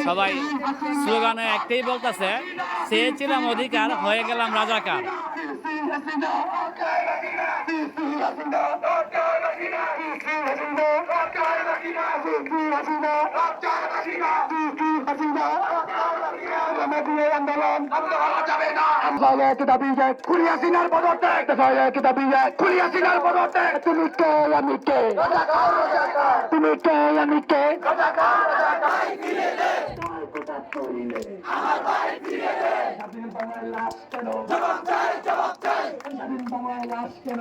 সবাই স্লোগানে একটাই বলতেছে, চেয়েছিলাম অধিকার, হয়ে গেলাম রাজাকার। আন্দোলন দাবি যায় খুলি হাসিনার পদত্যাগ, দাবি যায় খুলি হাসিনার পদত্যাগ। তুমি কে আমি কে, তুমি কে আমি কে, স্বাধীন বাংলার লাশ কেন, স্বাধীন বাংলার লাশ কেন,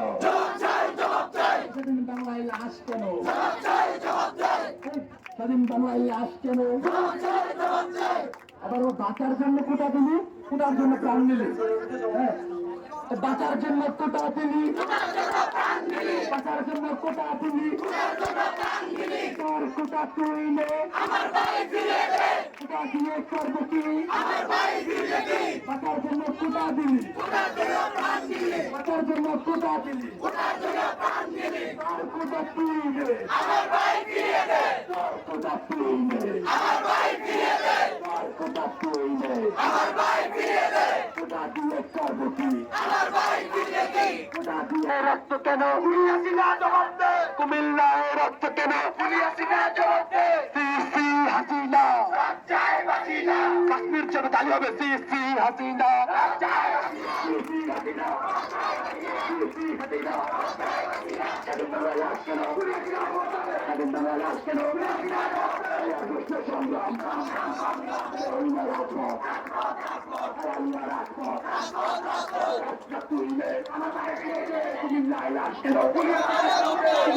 স্বাধীন বাংলার লাশ কেন, স্বাধীন বাংলার লাশ কেন। আবার ও বাঁচার জন্য কোটা দিলি, কোটার জন্য প্রাণ নিলি, হ্যাঁ বাঁচার জন্য কোটা দিলি, বাঁচার জন্য কোটা দিলি, তোর কোটা তুই নে, কোটা দিয়ে করবো কি, বাঁচার জন্য কোটা দিলি, বাঁচার জন্য কোটা দিলি, তোর কোটা তুই নে, তোর কোটা তুই নে, তোর কোটা তুই নে, কোটা দিয়ে করবো কি, কোটা দিয়ে রক্ত কেন, কুমিল্লায় রক্ত কেন, হাসিনা কাশ্মীর জন্য তালি হবে, হাসিনা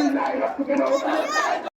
কুমিল্লায়